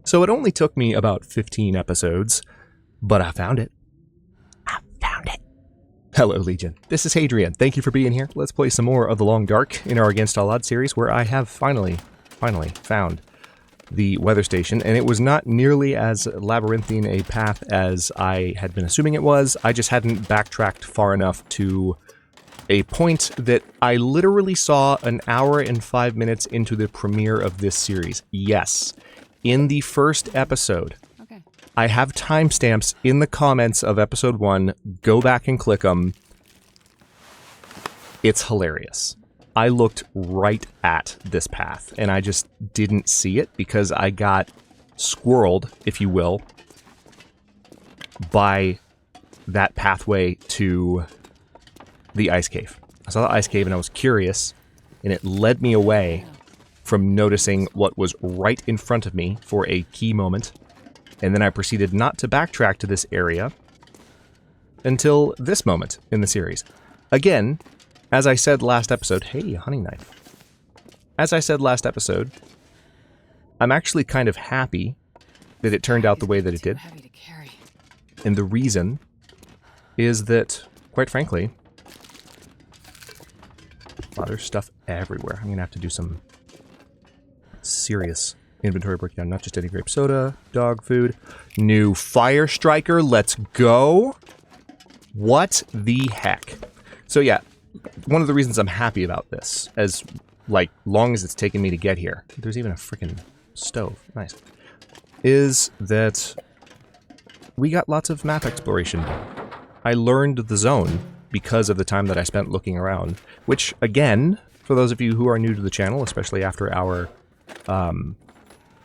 So it only took me about 15 episodes, but I found it. I found it. Hello, Legion. This is Hadrian. Thank you for being here. Let's play some more of The Long Dark in our Against All Odds series, where I have finally found the weather station, and it was not nearly as labyrinthine a path as I had been assuming it was. I just hadn't backtracked far enough to a point that I literally saw an hour and 5 minutes into the premiere of this series. Yes. In the first episode, okay. I have timestamps in the comments of episode 1. Go back and click them. It's hilarious. I looked right at this path, and I just didn't see it because I got squirreled, if you will, by that pathway to the ice cave. I saw the ice cave and I was curious, and it led me away from noticing what was right in front of me for a key moment, and then I proceeded not to backtrack to this area until this moment in the series. Again, as I said last episode, hey, hunting knife. As I said last episode, I'm actually kind of happy that it turned out the way that it did. And the reason is that, quite frankly, wow, there's stuff everywhere. I'm going to have to do some serious inventory breakdown, not just any grape soda, dog food. New fire striker, let's go. What the heck? So yeah, one of the reasons I'm happy about this, as long as it's taken me to get here, there's even a freaking stove, nice, is that we got lots of map exploration. I learned the zone because of the time that I spent looking around, which again, for those of you who are new to the channel, especially after our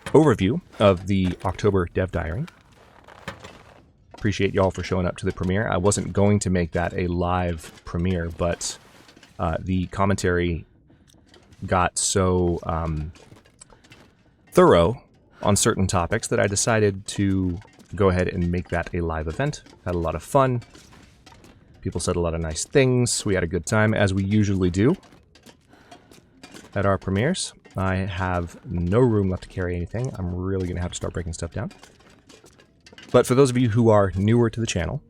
overview of the October Dev Diary. Appreciate y'all for showing up to the premiere. I wasn't going to make that a live premiere, but the commentary got so thorough on certain topics that I decided to go ahead and make that a live event. Had a lot of fun. People said a lot of nice things. We had a good time, as we usually do at our premieres. I have no room left to carry anything. I'm really going to have to start breaking stuff down. But for those of you who are newer to the channel,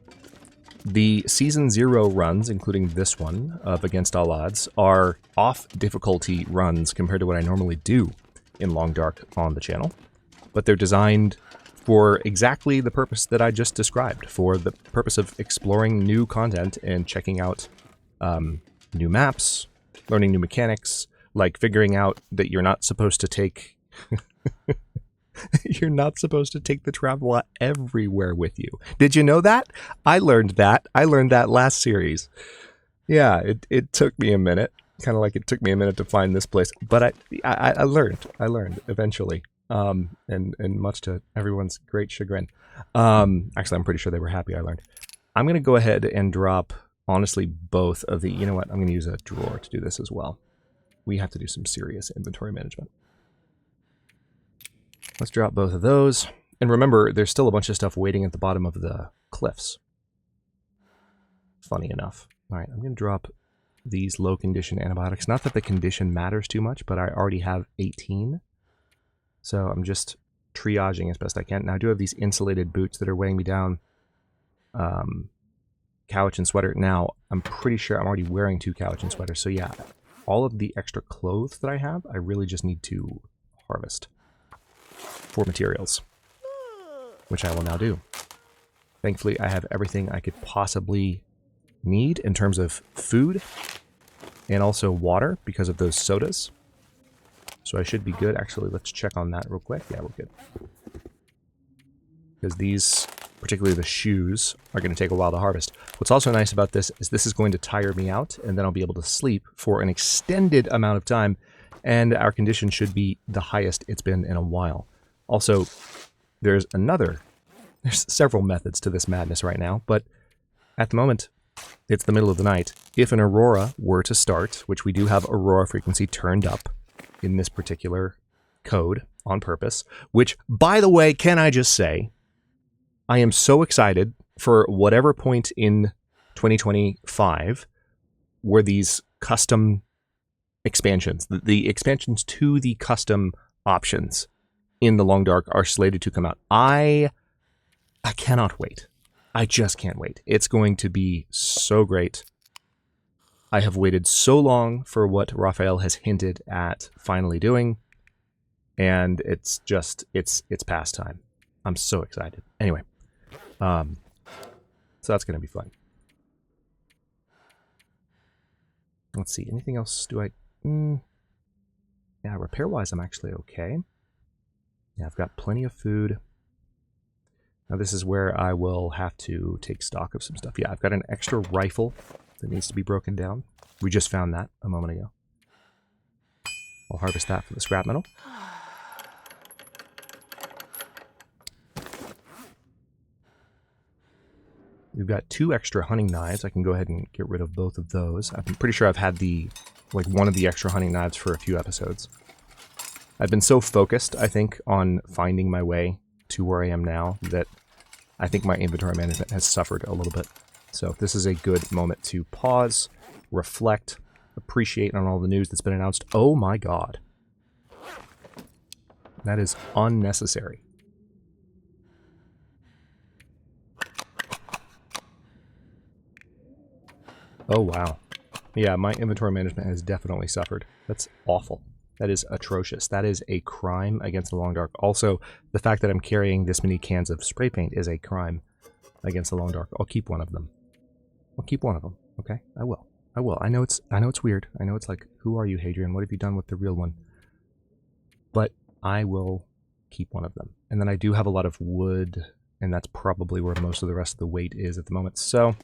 the Season 0 runs, including this one of Against All Odds, are off difficulty runs compared to what I normally do in Long Dark on the channel. But they're designed for exactly the purpose that I just described, for the purpose of exploring new content and checking out new maps, learning new mechanics, like figuring out that you're not supposed to take you're not supposed to take the traveler everywhere with you. Did you know that? I learned that. I learned that last series. Yeah, it took me a minute. Kind of like it took me a minute to find this place. But I learned. I learned eventually. And much to everyone's great chagrin. Actually, I'm pretty sure they were happy I learned. I'm going to go ahead and drop, honestly, both of the... You know what? I'm going to use a drawer to do this as well. We have to do some serious inventory management. Let's drop both of those. And remember, there's still a bunch of stuff waiting at the bottom of the cliffs. Funny enough. All right, I'm going to drop these low condition antibiotics. Not that the condition matters too much, but I already have 18. So I'm just triaging as best I can. Now I do have these insulated boots that are weighing me down. Couch and sweater. Now, I'm pretty sure I'm already wearing 2 couch and sweaters. So yeah, all of the extra clothes that I have, I really just need to harvest for materials, which I will now do. Thankfully, I have everything I could possibly need in terms of food and also water because of those sodas. So I should be good. Actually, let's check on that real quick. Yeah, we're good. Because these, particularly the shoes, are going to take a while to harvest. What's also nice about this is going to tire me out, and then I'll be able to sleep for an extended amount of time, and our condition should be the highest it's been in a while. Also, there's several methods to this madness right now, but at the moment, it's the middle of the night. If an aurora were to start, which we do have aurora frequency turned up in this particular code on purpose, which, by the way, can I just say, I am so excited for whatever point in 2025 where these custom expansions, the expansions to the custom options in the Long Dark are slated to come out. I cannot wait. I just can't wait. It's going to be so great. I have waited so long for what Raphael has hinted at finally doing, and it's past time. I'm so excited. Anyway, so that's going to be fun. Let's see. Anything else? Do I... yeah, repair-wise, I'm actually okay. Yeah, I've got plenty of food. Now this is where I will have to take stock of some stuff. Yeah, I've got an extra rifle that needs to be broken down. We just found that a moment ago. I'll harvest that for the scrap metal. We've got 2 extra hunting knives. I can go ahead and get rid of both of those. I'm pretty sure I've had one of the extra hunting knives for a few episodes. I've been so focused, I think, on finding my way to where I am now that I think my inventory management has suffered a little bit. So this is a good moment to pause, reflect, appreciate on all the news that's been announced. Oh my god. That is unnecessary. Oh wow. Yeah, my inventory management has definitely suffered. That's awful. That is atrocious. That is a crime against the Long Dark. Also, the fact that I'm carrying this many cans of spray paint is a crime against the Long Dark. I'll keep one of them. I'll keep one of them. Okay? I will. I will. I know it's weird. I know it's like, who are you, Hadrian? What have you done with the real one? But I will keep one of them. And then I do have a lot of wood, and that's probably where most of the rest of the weight is at the moment. So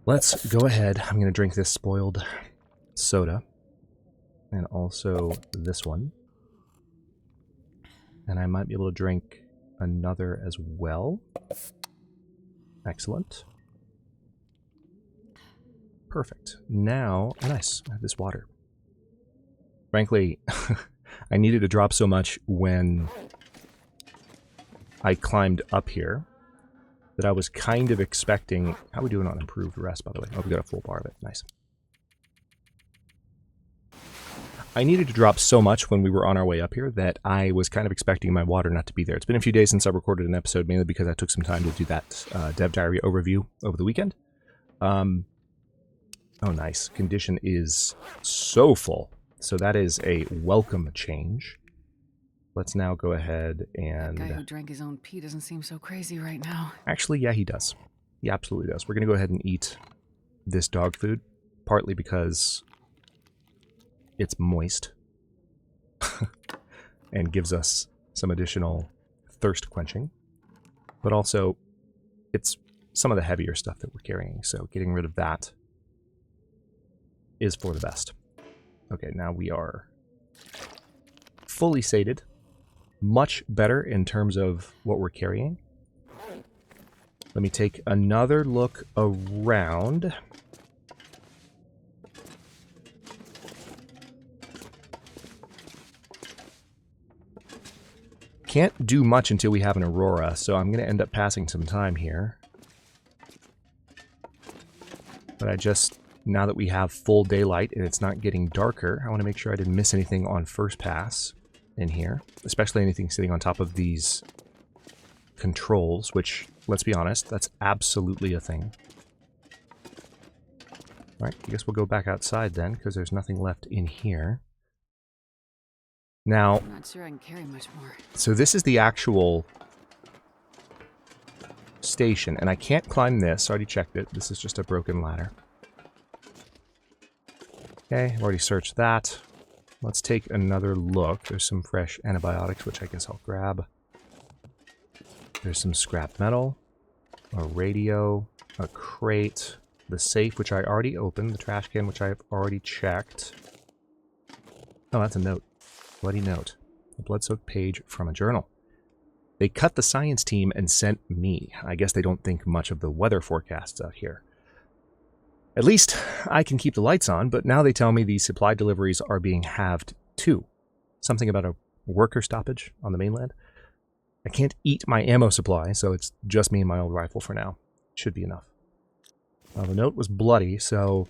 let's go ahead. I'm going to drink this spoiled soda. And also this one. And I might be able to drink another as well. Excellent. Perfect. Now, nice. I have this water. Frankly, I needed to drop so much when I climbed up here that I was kind of expecting... How are we doing on improved rest, by the way? Oh, we got a full bar of it. Nice. I needed to drop so much when we were on our way up here that I was kind of expecting my water not to be there. It's been a few days since I recorded an episode, mainly because I took some time to do that Dev Diary overview over the weekend. Oh, nice. Condition is so full. So that is a welcome change. Let's now go ahead and... That guy who drank his own pee doesn't seem so crazy right now. Actually, yeah, he does. He absolutely does. We're going to go ahead and eat this dog food, partly because it's moist and gives us some additional thirst quenching, but also it's some of the heavier stuff that we're carrying, so getting rid of that is for the best. Okay, now we are fully sated, much better in terms of what we're carrying. Let me take another look around. Can't do much until we have an aurora, so I'm going to end up passing some time here. But I just, now that we have full daylight and it's not getting darker, I want to make sure I didn't miss anything on first pass in here. Especially anything sitting on top of these controls, which, let's be honest, that's absolutely a thing. Alright, I guess we'll go back outside then, because there's nothing left in here. Now, I'm not sure I can carry much more. So this is the actual station, and I can't climb this. I already checked it. This is just a broken ladder. Okay, I've already searched that. Let's take another look. There's some fresh antibiotics, which I guess I'll grab. There's some scrap metal, a radio, a crate, the safe, which I already opened, the trash can, which I have already checked. Oh, that's a note. Bloody note. A blood-soaked page from a journal. They cut the science team and sent me. I guess they don't think much of the weather forecasts out here. At least I can keep the lights on, but now they tell me the supply deliveries are being halved too. Something about a worker stoppage on the mainland. I can't eat my ammo supply, so it's just me and my old rifle for now. Should be enough. Well, the note was bloody, so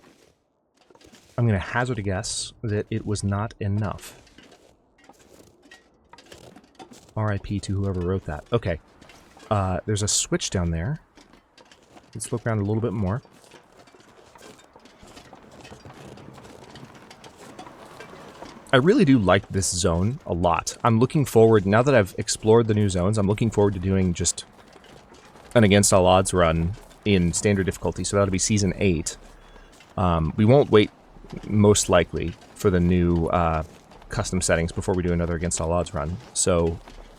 I'm going to hazard a guess that it was not enough. RIP to whoever wrote that. Okay. There's a switch down there. Let's look around a little bit more. I really do like this zone a lot. I'm looking forward, now that I've explored the new zones, I'm looking forward to doing just an Against All Odds run in standard difficulty, so that'll be Season 8. We won't wait, most likely, for the new custom settings before we do another Against All Odds run. So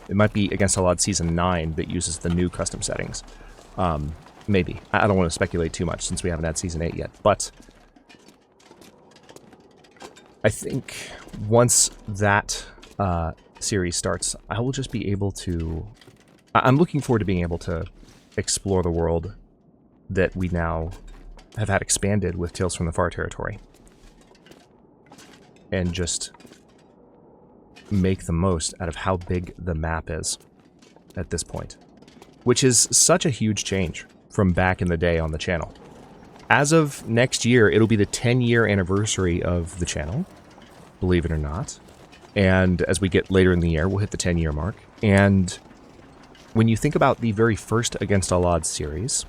it might be Against All Odds Season 9 that uses the new custom settings. Maybe. I don't want to speculate too much since we haven't had Season 8 yet, but I think once that series starts, I will just be able to... I'm looking forward to being able to explore the world that we now have had expanded with Tales from the Far Territory. And just make the most out of how big the map is at this point. Which is such a huge change from back in the day on the channel. As of next year, it'll be the 10-year anniversary of the channel, believe it or not. And as we get later in the year, we'll hit the 10-year mark. And when you think about the very first Against All Odds series,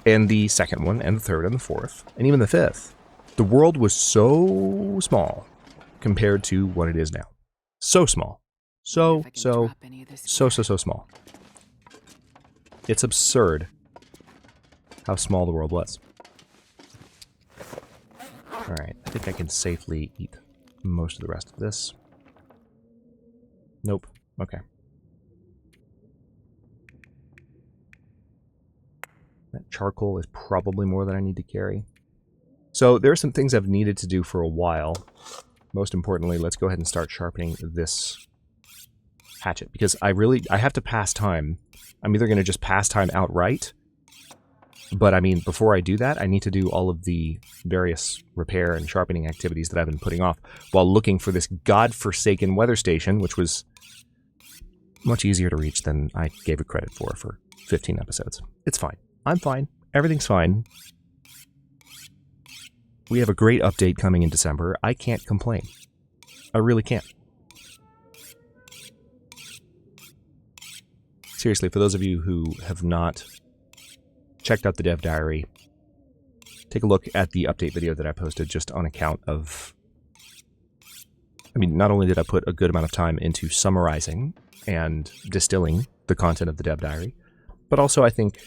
and the second one, and the third, and the fourth, and even the fifth, the world was so small compared to what it is now. So small. So small. It's absurd how small the world was. Alright, I think I can safely eat most of the rest of this. Nope. Okay. That charcoal is probably more than I need to carry. So there are some things I've needed to do for a while. Most importantly, let's go ahead and start sharpening this hatchet, because I have to pass time. I'm either going to just pass time outright, but I mean, before I do that, I need to do all of the various repair and sharpening activities that I've been putting off while looking for this godforsaken weather station, which was much easier to reach than I gave it credit for 15 episodes. It's fine. I'm fine. Everything's fine. We have a great update coming in December. I can't complain. I really can't. Seriously, for those of you who have not checked out the dev diary, take a look at the update video that I posted just on account of... I mean, not only did I put a good amount of time into summarizing and distilling the content of the dev diary, but also I think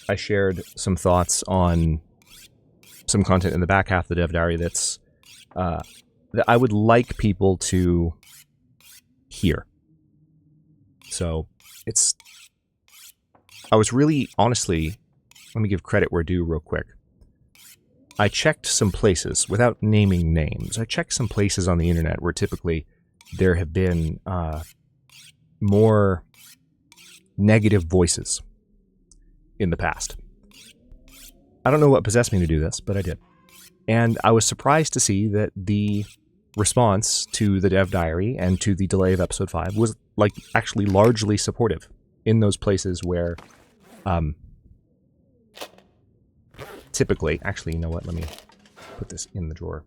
I shared some thoughts on some content in the back half of the dev diary that's that I would like people to hear. So I was really, honestly, let me give credit where due real quick. I checked some places, without naming names, I checked some places on the internet where typically there have been more negative voices in the past. I don't know what possessed me to do this, but I did. And I was surprised to see that the response to the dev diary and to the delay of episode 5 was, like, actually largely supportive in those places where typically, actually, you know what, let me put this in the drawer.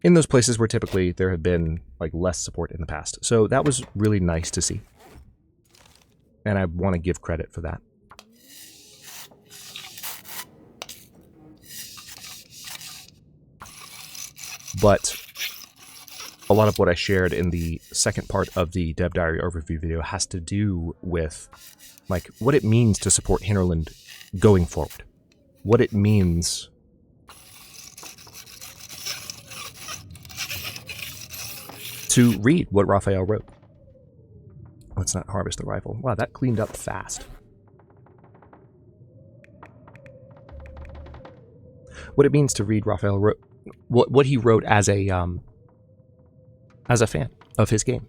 In those places where typically there have been, like, less support in the past. So that was really nice to see. And I want to give credit for that. But a lot of what I shared in the second part of the Dev Diary overview video has to do with, like, what it means to support Hinterland going forward. What it means to read what Raphael wrote. Let's not harvest the rifle. Wow, that cleaned up fast. What it means to read Raphael wrote, what he wrote as a fan of his game.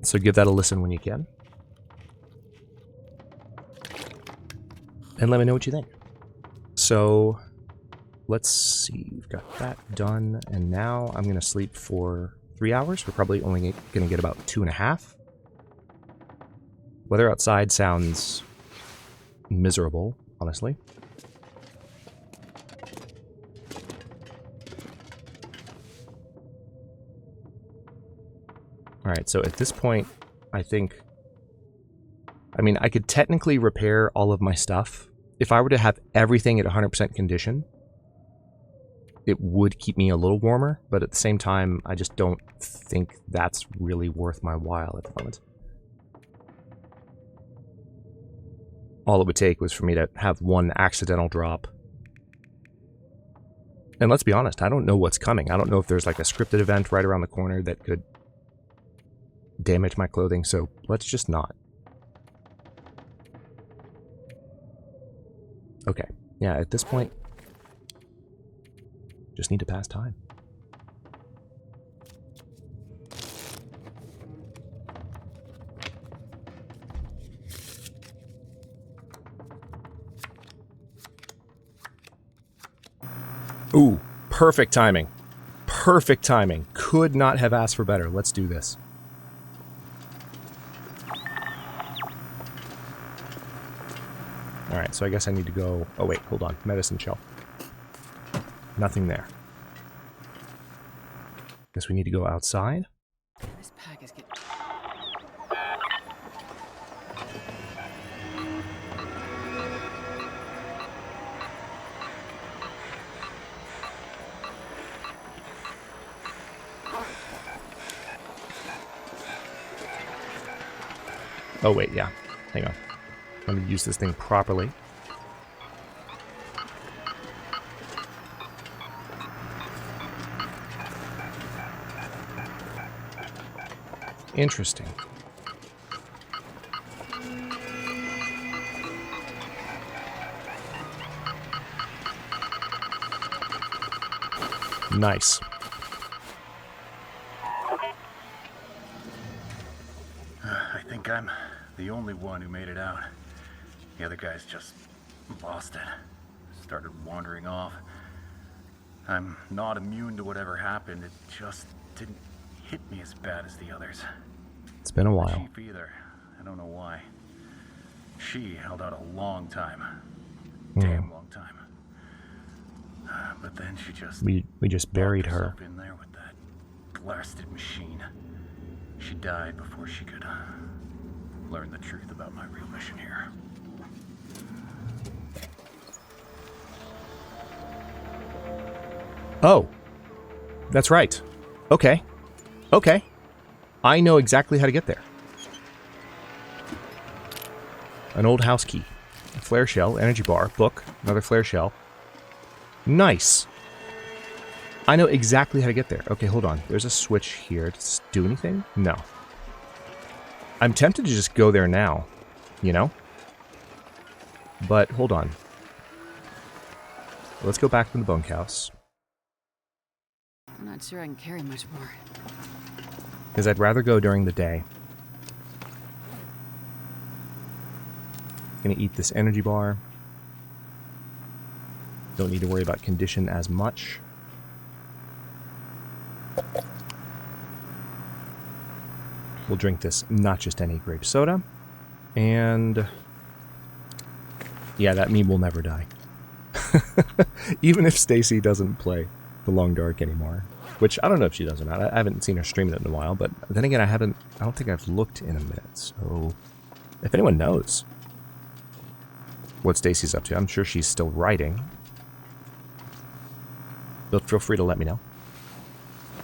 So give that a listen when you can. And let me know what you think. So, let's see. We've got that done. And now I'm going to sleep for 3 hours. We're probably only going to get about 2.5. Weather outside sounds miserable, honestly. Alright, so at this point, I think... I mean, I could technically repair all of my stuff. If I were to have everything at 100% condition, it would keep me a little warmer, but at the same time, I just don't think that's really worth my while at the moment. All it would take was for me to have one accidental drop. And let's be honest, I don't know what's coming. I don't know if there's like a scripted event right around the corner that could damage my clothing, so let's just not. Okay, yeah, at this point, just need to pass time. Ooh, perfect timing. Perfect timing. Could not have asked for better. Let's do this. Alright, so I guess I need to go... Oh wait, hold on. Medicine shelf. Nothing there. Guess we need to go outside. This pack is getting... Oh wait, yeah. Hang on. Let me use this thing properly. Interesting. Nice. I think I'm the only one who made it out. The other guys just lost it. Started wandering off. I'm not immune to whatever happened. It just didn't hit me as bad as the others. It's been a The while. chief either. I don't know why. She held out a long time. Damn long time. But then she just... We just buried locked her. herself in there with that blasted machine. She died before she could learn the truth about my real mission here. Oh. That's right. Okay. Okay. I know exactly how to get there. An old house key. A flare shell, energy bar, book, another flare shell. Nice. I know exactly how to get there. Okay, hold on. There's a switch here. Does it do anything? No. I'm tempted to just go there now, you know? But hold on. Let's go back to the bunkhouse. I'm not sure I can carry much more. Because I'd rather go during the day. Gonna eat this energy bar. Don't need to worry about condition as much. We'll drink this, not just any grape soda. And... yeah, that meme will never die. Even if Stacy doesn't play The Long Dark anymore. Which, I don't know if she does or not. I haven't seen her stream it in a while, but then again, I don't think I've looked in a minute, so... if anyone knows what Stacy's up to, I'm sure she's still writing. But feel free to let me know.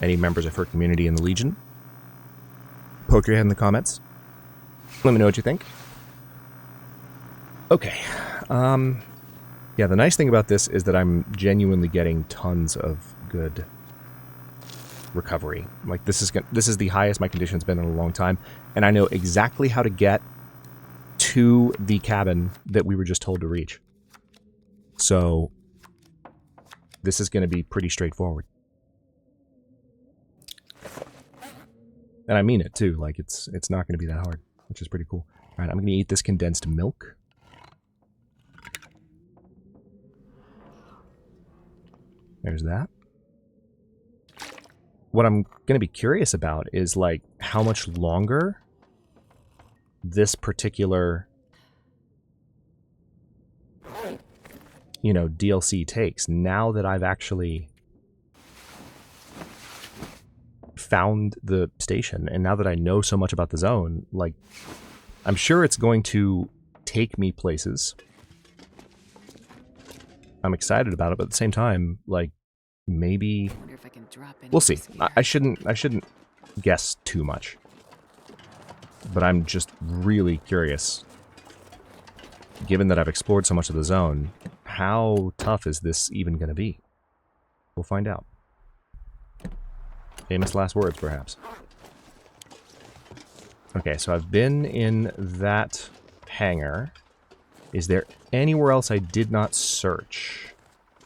Any members of her community in the Legion? Poke your head in the comments. Let me know what you think. Okay. Yeah, the nice thing about this is that I'm genuinely getting tons of good recovery. Like, this is the highest my condition's been in a long time, and I know exactly how to get to the cabin that we were just told to reach. So, this is going to be pretty straightforward. And I mean it, too. Like, it's not going to be that hard, which is pretty cool. Alright, I'm going to eat this condensed milk. There's that. What I'm going to be curious about is, like, how much longer this particular, you know, DLC takes, now that I've actually found the station, and now that I know so much about the zone, like, I'm sure it's going to take me places. I'm excited about it, but at the same time, like, maybe Wonder if I can drop any we'll see. of this here. I shouldn't guess too much, but I'm just really curious. Given that I've explored so much of the zone, how tough is this even going to be? We'll find out. Famous last words, perhaps. Okay, so I've been in that hangar. Is there anywhere else I did not search?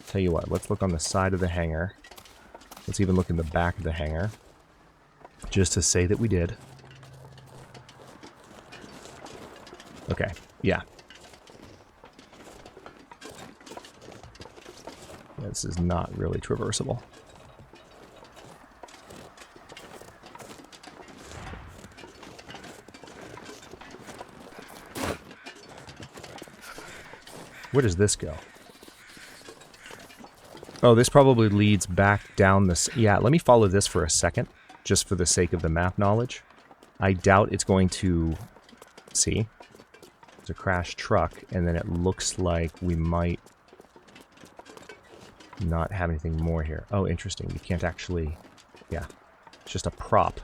Tell you what, let's look on the side of the hangar. Let's even look in the back of the hangar. Just to say that we did. Okay, yeah. This is not really traversable. Where does this go? Oh, this probably leads back down this... Yeah, let me follow this for a second, just for the sake of the map knowledge. I doubt it's going to... See? There's a crashed truck, and then it looks like we might not have anything more here. Oh, interesting. You can't actually... Yeah. It's just a prop.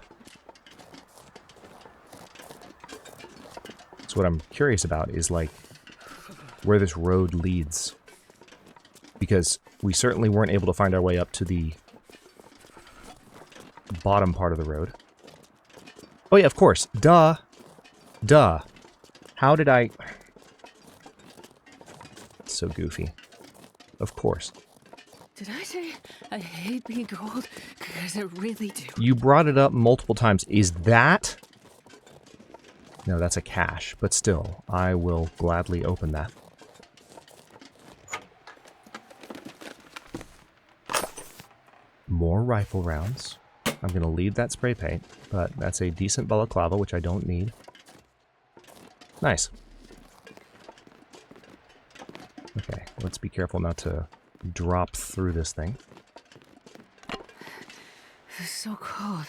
So what I'm curious about is, like, where this road leads. Because we certainly weren't able to find our way up to the bottom part of the road. Oh yeah, of course. Duh. Duh. How did I... So goofy. Of course. Did I say I hate being cold? Because I really do. You brought it up multiple times. Is that... No, that's a cache. But still, I will gladly open that. More rifle rounds. I'm going to leave that spray paint, but that's a decent balaclava, which I don't need. Nice. Okay, let's be careful not to drop through this thing. It's so cold.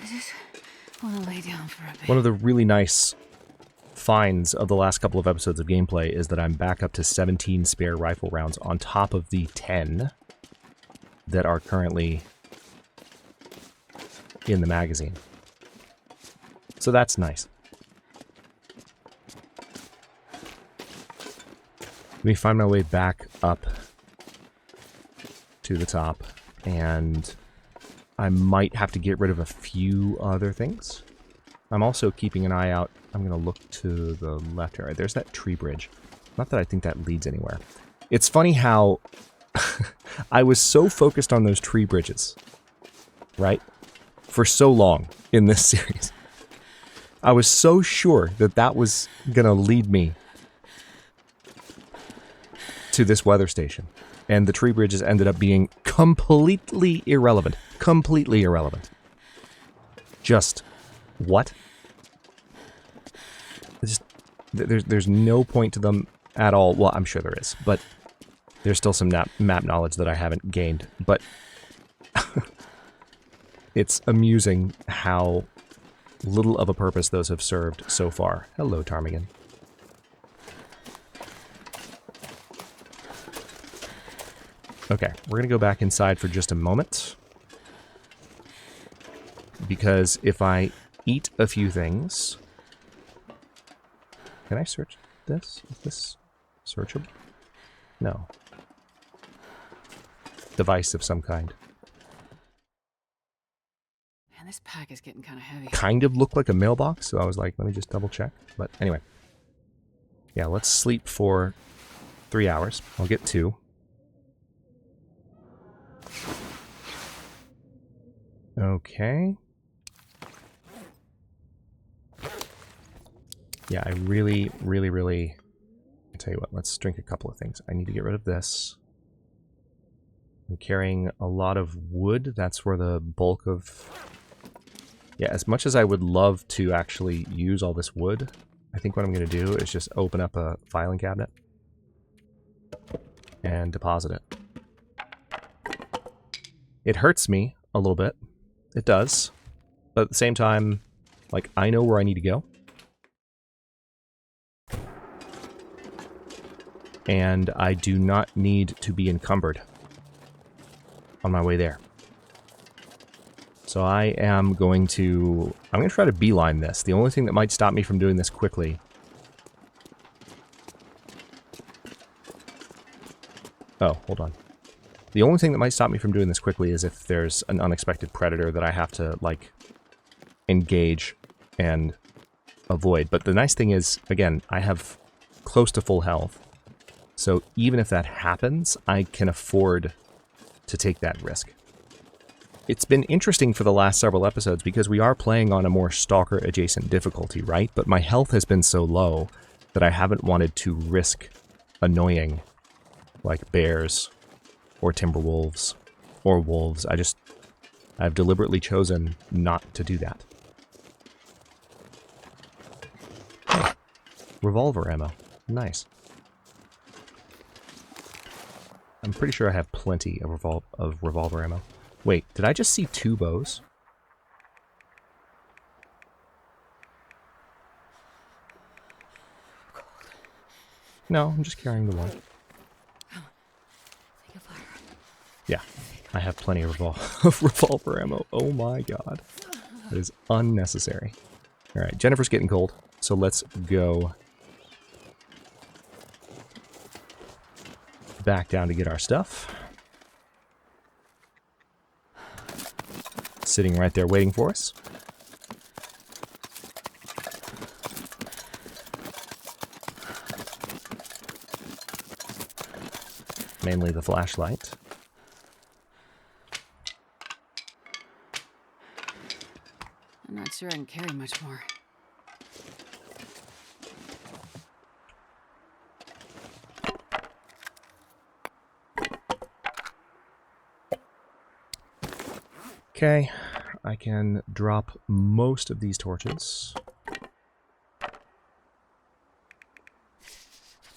I just want to lay down for a bit. One of the really nice finds of the last couple of episodes of gameplay is that I'm back up to 17 spare rifle rounds on top of the 10 that are currently in the magazine. So that's nice. Let me find my way back up to the top, and I might have to get rid of a few other things. I'm also keeping an eye out. I'm going to look to the left here. There's that tree bridge. Not that I think that leads anywhere. It's funny how I was so focused on those tree bridges, right? For so long in this series. I was so sure that that was going to lead me to this weather station. And the tree bridges ended up being completely irrelevant. Completely irrelevant. Just, what? Just, there's no point to them at all. Well, I'm sure there is, but there's still some map knowledge that I haven't gained. But it's amusing how little of a purpose those have served so far. Hello, Ptarmigan. Okay, we're going to go back inside for just a moment. Because if I eat a few things... Can I search this? Is this searchable? No. Device of some kind. Man, this pack is getting kind of heavy. Kind of looked like a mailbox, so I was like, let me just double check. But anyway. Yeah, let's sleep for 3 hours. I'll get 2. Okay. Yeah, I really... I tell you what, let's drink a couple of things. I need to get rid of this. I'm carrying a lot of wood. That's where the bulk of... Yeah, as much as I would love to actually use all this wood, I think what I'm going to do is just open up a filing cabinet and deposit it. It hurts me a little bit. it does. But at the same time, like, I know where I need to go. And I do not need to be encumbered on my way there. So I'm going to try to beeline this. The only thing that might stop me from doing this quickly... Oh, hold on. The only thing that might stop me from doing this quickly is if there's an unexpected predator that I have to, like, engage and avoid. But the nice thing is, again, I have close to full health. So even if that happens, I can afford to take that risk. It's been interesting for the last several episodes because we are playing on a more Stalker-adjacent difficulty, right? But my health has been so low that I haven't wanted to risk annoying, like, bears or timberwolves or wolves. I've deliberately chosen not to do that. Hey, revolver ammo. Nice. I'm pretty sure I have plenty of revolver ammo. Wait, did I just see 2 bows? No, I'm just carrying the one. Yeah, I have plenty of revolver ammo. Oh my god. That is unnecessary. Alright, Jennifer's getting cold, so let's go back down to get our stuff. Sitting right there waiting for us. Mainly the flashlight. I'm not sure I can carry much more. Okay, I can drop most of these torches.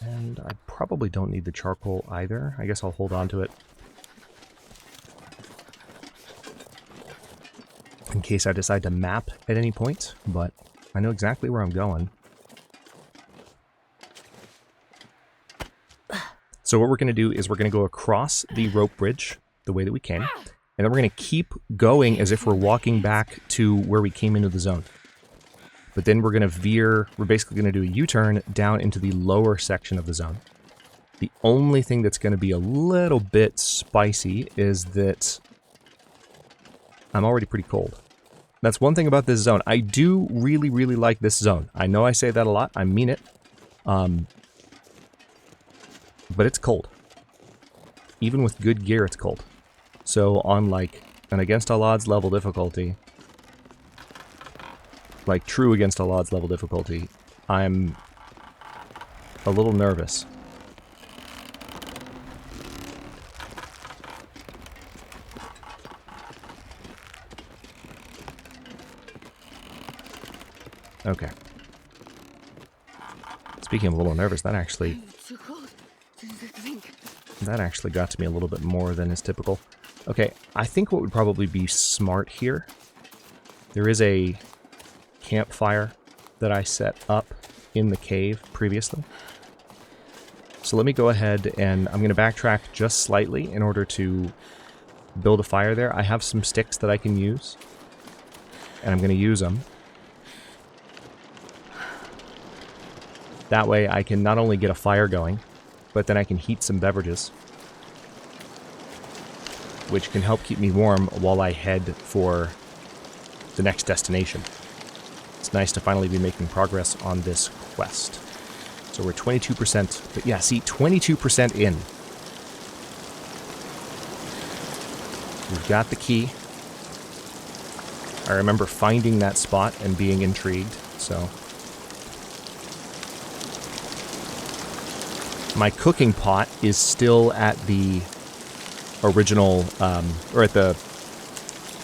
And I probably don't need the charcoal either. I guess I'll hold on to it in case I decide to map at any point, but I know exactly where I'm going. So what we're going to do is we're going to go across the rope bridge the way that we came. And then we're going to keep going as if we're walking back to where we came into the zone. But then we're going to veer, we're basically going to do a U-turn down into the lower section of the zone. The only thing that's going to be a little bit spicy is that I'm already pretty cold. That's one thing about this zone. I do really, really like this zone. I know I say that a lot. I mean it. But it's cold. Even with good gear, it's cold. So on, like, an against all odds level difficulty, like true against all odds level difficulty, I'm a little nervous. Okay. Speaking of a little nervous, that actually got to me a little bit more than is typical. Okay, I think what would probably be smart here, there is a campfire that I set up in the cave previously. So let me go ahead and I'm going to backtrack just slightly in order to build a fire there. I have some sticks that I can use, and I'm going to use them. That way I can not only get a fire going, but then I can heat some beverages, which can help keep me warm while I head for the next destination. It's nice to finally be making progress on this quest. So we're 22%, but yeah, see, 22% in. We've got the key. I remember finding that spot and being intrigued, so. My cooking pot is still at the original, or at the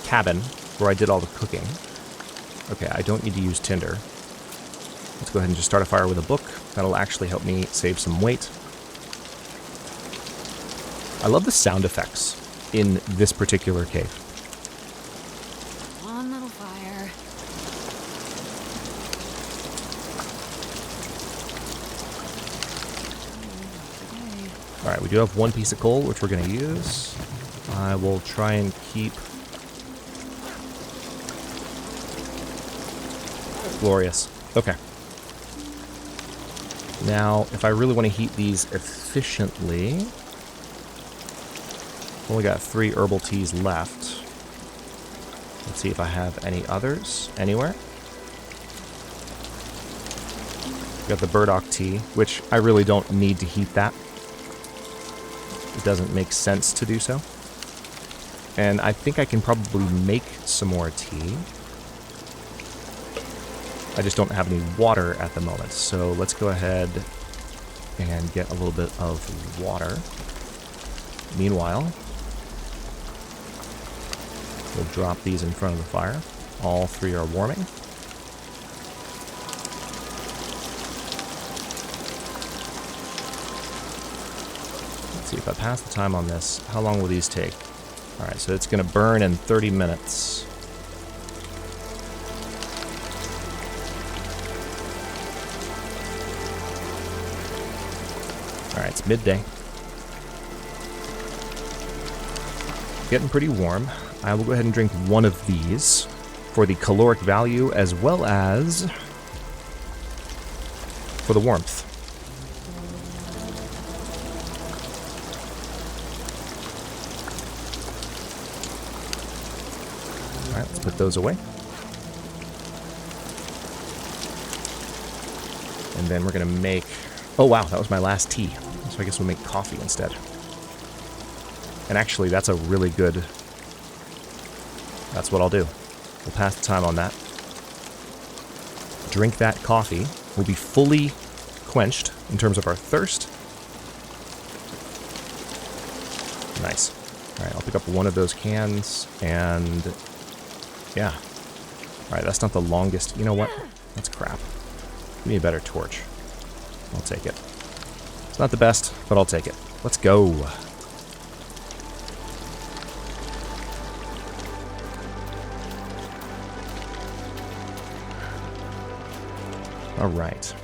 cabin where I did all the cooking. Okay, I don't need to use tinder. Let's go ahead and just start a fire with a book. That'll actually help me save some weight. I love the sound effects in this particular cave. on, little fire. Alright, we do have one piece of coal, which we're going to use. I will try and keep... Glorious. Okay. Now, if I really want to heat these efficiently... Only got 3 herbal teas left. Let's see if I have any others anywhere. Got the burdock tea, which I really don't need to heat that. It doesn't make sense to do so. And I think I can probably make some more tea. I just don't have any water at the moment. So let's go ahead and get a little bit of water. Meanwhile, we'll drop these in front of the fire. All 3 are warming. Let's see if I pass the time on this. How long will these take? Alright, so it's going to burn in 30 minutes. Alright, it's midday. Getting pretty warm. I will go ahead and drink one of these for the caloric value as well as for the warmth. Alright, let's put those away. And then we're going to make... Oh wow, that was my last tea. So I guess we'll make coffee instead. And actually, that's a really good... That's what I'll do. We'll pass the time on that. Drink that coffee. We'll be fully quenched in terms of our thirst. Nice. Alright, I'll pick up one of those cans, and... Yeah. Alright, that's not the longest... You know what? That's crap. Give me a better torch. I'll take it. It's not the best, but I'll take it. Let's go. All right.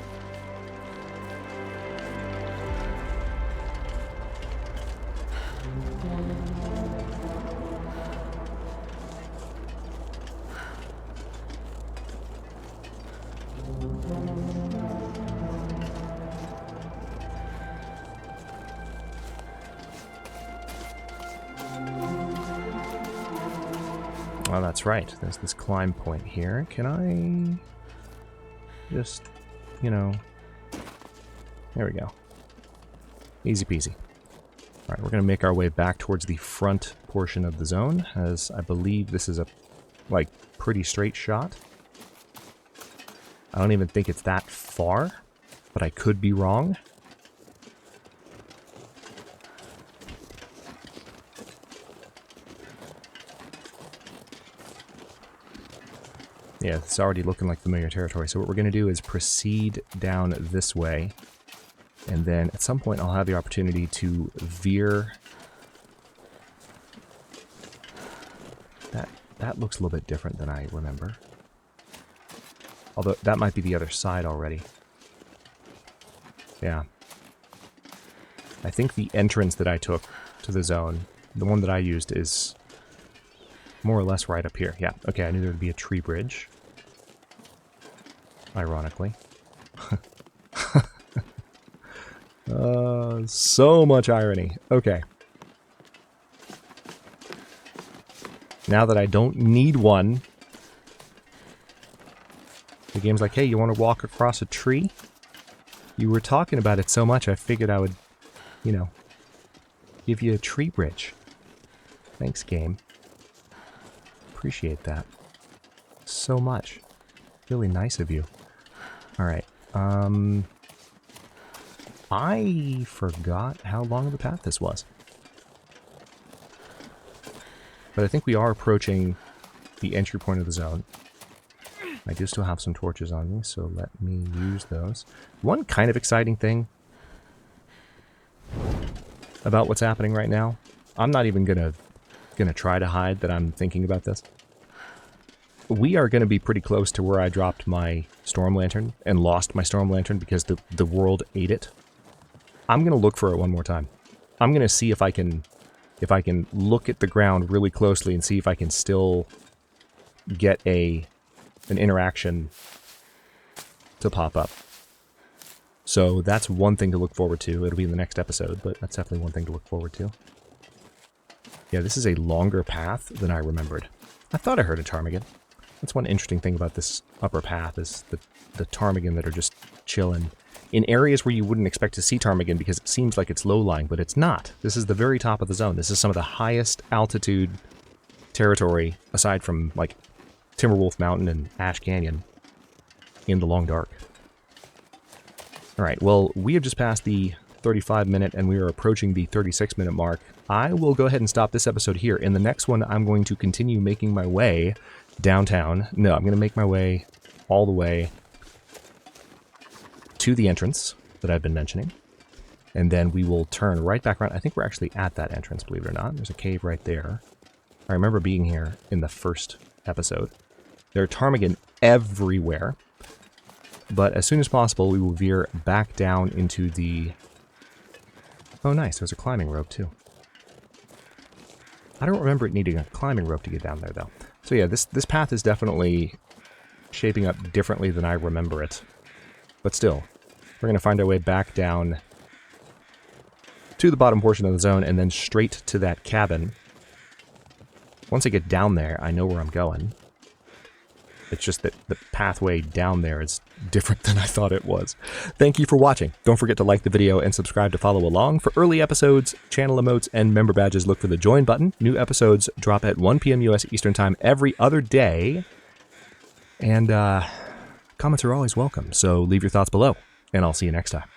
Oh, that's right. There's this climb point here. Can I just, you know... There we go. Easy peasy. Alright, we're going to make our way back towards the front portion of the zone, as I believe this is a, like, pretty straight shot. I don't even think it's that far, but I could be wrong. Yeah, it's already looking like familiar territory. So what we're going to do is proceed down this way. And then at some point I'll have the opportunity to veer. That looks a little bit different than I remember. Although that might be the other side already. Yeah. I think the entrance that I took to the zone, the one that I used, is more or less right up here. Yeah, okay, I knew there would be a tree bridge. Ironically. So much irony. Okay. Now that I don't need one, the game's like, hey, you want to walk across a tree? You were talking about it so much, I figured I would, you know, give you a tree bridge. Thanks, game. Appreciate that so much. Really nice of you. Alright, I forgot how long of a path this was. But I think we are approaching the entry point of the zone. I do still have some torches on me, so let me use those. One kind of exciting thing about what's happening right now, I'm not even gonna try to hide that I'm thinking about this. we are going to be pretty close to where I dropped my storm lantern and lost my storm lantern because the world ate it. I'm going to look for it one more time. I'm going to see if I can look at the ground really closely and see if I can still get an interaction to pop up. So that's one thing to look forward to. It'll be in the next episode, but that's definitely one thing to look forward to. Yeah, this is a longer path than I remembered. I thought I heard a ptarmigan. That's one interesting thing about this upper path is the ptarmigan that are just chilling in areas where you wouldn't expect to see ptarmigan because it seems like it's low-lying, but it's not. This is the very top of the zone. This is some of the highest altitude territory, aside from, like, Timberwolf Mountain and Ash Canyon, in the long dark. Alright, well, we have just passed the 35-minute, and we are approaching the 36-minute mark. I will go ahead and stop this episode here. In the next one, I'm going to continue making my way downtown. No, I'm going to make my way all the way to the entrance that I've been mentioning. And then we will turn right back around. I think we're actually at that entrance, believe it or not. There's a cave right there. I remember being here in the first episode. There are ptarmigan everywhere. But as soon as possible, we will veer back down into the... Oh, nice. There's a climbing rope, too. I don't remember it needing a climbing rope to get down there, though. So yeah, this path is definitely shaping up differently than I remember it. But still, we're going to find our way back down to the bottom portion of the zone and then straight to that cabin. Once I get down there, I know where I'm going. It's just that the pathway down there is different than I thought it was. Thank you for watching. Don't forget to like the video and subscribe to follow along. For early episodes, channel emotes, and member badges, look for the join button. New episodes drop at 1 p.m. US Eastern Time every other day. And comments are always welcome, so leave your thoughts below, and I'll see you next time.